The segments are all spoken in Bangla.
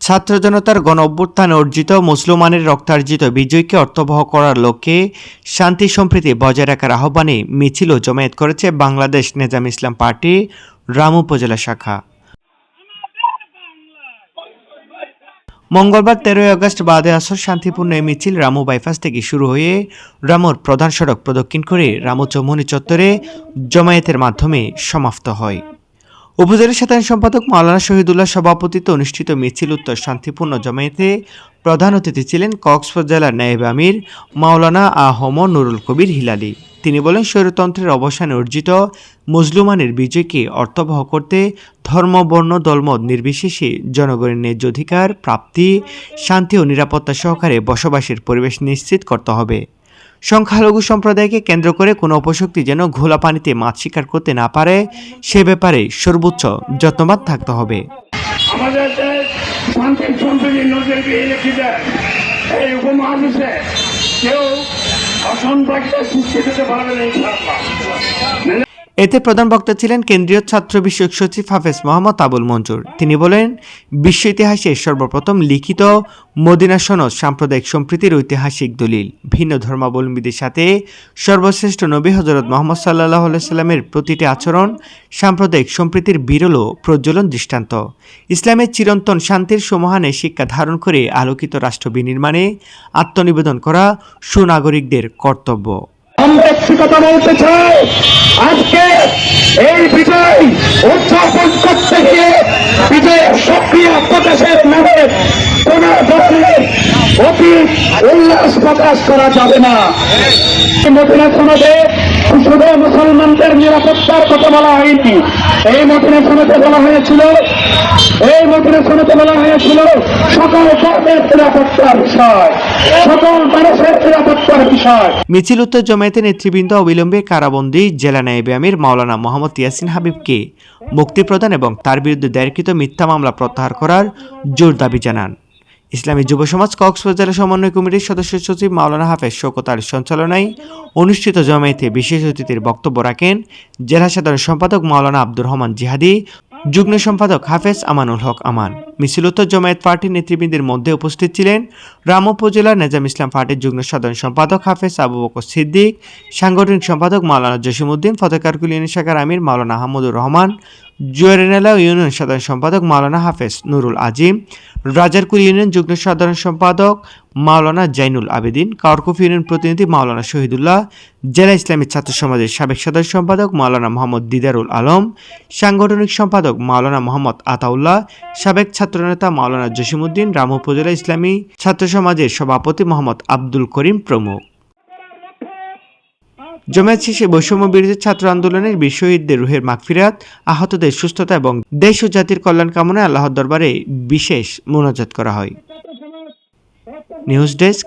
ছাত্র জনতার গণ অভ্যুত্থানে অর্জিত মুসলমানের রক্তার্জিত বিজয়কে অর্থবহ করার লক্ষ্যে শান্তি সম্প্রীতি বজায় রাখার আহ্বানে মিছিল ও জমায়েত করেছে বাংলাদেশ নেজাম ইসলাম পার্টি রামু উপজেলা শাখা। মঙ্গলবার 13 আগস্ট বাদে আসর শান্তিপূর্ণ এই মিছিল রামু বাইপাস থেকে শুরু হয়ে রামুর প্রধান সড়ক প্রদক্ষিণ করে রামু চৌমুহনী চত্বরে জমায়েতের মাধ্যমে সমাপ্ত হয়। উপজেলা সাধারণ সম্পাদক মাওলানা শহীদুল্লাহ সভাপতিত্বে অনুষ্ঠিত মিছিল উত্তর শান্তিপূর্ণ জমায়েতে প্রধান অতিথি ছিলেন কক্সবাজার জেলার নায়েব আমির মাওলানা আহম নুরুল কবির হিলালি। তিনি বলেন, স্বৈরতন্ত্রের অবসানে অর্জিত মুসলমানের বিজয়কে অর্থবহ করতে ধর্ম, বর্ণ, দলমত নির্বিশেষে জনগণের ন্যায্য অধিকার প্রাপ্তি, শান্তি ও নিরাপত্তা সহকারে বসবাসের পরিবেশ নিশ্চিত করতে হবে। সংখ্যালঘু সম্প্রদায়কে কেন্দ্র করে কোনো অপশক্তি যেন ঘোলা পানিতে মাছ শিকার করতে না পারে সে ব্যাপারে সর্বোচ্চ যত্নবান থাকতে হবে। আমাদের দেশ শান্তির সম্প্রীতি নজর দিয়ে রেখে দেয়। এই উপমহাদেশে কেউ অসম্পর্কের সৃষ্টি করতে পারবে না ইনশাআল্লাহ। এতে প্রধান বক্তা ছিলেন কেন্দ্রীয় ছাত্র বিষয়ক সচিব হাফেজ মোহাম্মদ আবুল মঞ্জুর। তিনি বলেন, বিশ্ব ইতিহাসে সর্বপ্রথম লিখিত মদিনা সনদ সাম্প্রদায়িক সম্প্রীতির ঐতিহাসিক দলিল। ভিন্ন ধর্মাবলম্বীদের সাথে সর্বশ্রেষ্ঠ নবী হযরত মুহাম্মদ সাল্লাল্লাহু আলাইহি সাল্লামের প্রতিটি আচরণ সাম্প্রদায়িক সম্প্রীতির বিরল ও প্রজ্বলন দৃষ্টান্ত। ইসলামের চিরন্তন শান্তির সমাহানে শিক্ষা ধারণ করে আলোকিত রাষ্ট্র বিনির্মাণে আত্মনিবেদন করা সুনাগরিকদের কর্তব্য। কথা বলতে চাই, আজকে এই বিজয় উদযাপন করতে গিয়ে বিজয়ের সক্রিয় প্রকাশের নামে কোন ধরনের অতীত উল্লাস প্রকাশ করা যাবে না। মদিনা সনদে শুধু মুসলমানদের নিরাপত্তার কথা বলা হয়নি, এই মদিনা সনদে বলা হয়েছিল সকল ধর্মের নিরাপত্তার বিষয়, সকল মানুষের নিরাপত্তার বিষয়। মিছিল উত্তর জমায়েতের নেতৃবৃন্দ অবিলম্বে কারাবন্দী জেলা নায়েবে আমির মাওলানা মোহাম্মদ ইয়াসিন হাবিবকে মুক্তি প্রদান এবং তার বিরুদ্ধে দায়েরকৃত মিথ্যা মামলা প্রত্যাহার করার জোর দাবি জানান। ইসলামী যুব সমাজ কক্সবাজার সমন্বয় কমিটির সদস্য সচিব মাওলানা হাফেজ শওকত আলীর সঞ্চালনায় অনুষ্ঠিত জমায়েতে বিশেষ অতিথির বক্তব্য রাখেন জেলা সাধারণ সম্পাদক মাওলানা আব্দুর রহমান জিহাদি, যুগ্ম সম্পাদক হাফেজ আমানুল হক আমান। মিছিল উত্তর জমায়েত পার্টির নেতৃবৃন্দের মধ্যে উপস্থিত ছিলেন রামু উপজেলা নেজাম ইসলাম পার্টির যুগ্ম সাধারণ সম্পাদক হাফেজ আবু বকর সিদ্দিক, সাংগঠনিক সম্পাদক মাওলানা জসিমউদ্দিন, ফতেকারকুল ইউনিয়ন শাখার আমির মাওলানা আহমদুর রহমান, জুয়ারেনালা ইউনিয়ন সাধারণ সম্পাদক মাওলানা হাফেজ নুরুল আজিম, রাজারকুল ইউনিয়ন যুগ্ম সাধারণ সম্পাদক মাওলানা জাইনুল আবেদিন, কাওরকুফ ইউনিয়ন প্রতিনিধি মাওলানা শহীদুল্লাহ, জেলা ইসলামী ছাত্র সমাজের সাবেক সাধারণ সম্পাদক মাওলানা মোহাম্মদ দিদারুল আলম, সাংগঠনিক সম্পাদক মাওলানা মোহাম্মদ আতাউল্লাহ, সাবেক ছাত্রনেতা মাওলানা জসিমউদ্দিন, রামু উপজেলা ইসলামী ছাত্র সমাজের সভাপতি মোহাম্মদ আব্দুল করিম প্রমুখ। জমায়েত শেষে বৈষম্য বিরোধী ছাত্র আন্দোলনের বীর শহীদদের রুহের মাগফিরাত, আহতদের সুস্থতা এবং দেশ ও জাতির কল্যাণ কামনায় আল্লাহর দরবারে বিশেষ মোনাজাত করা হয়। নিউজ ডেস্ক,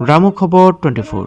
রামু খবর 24।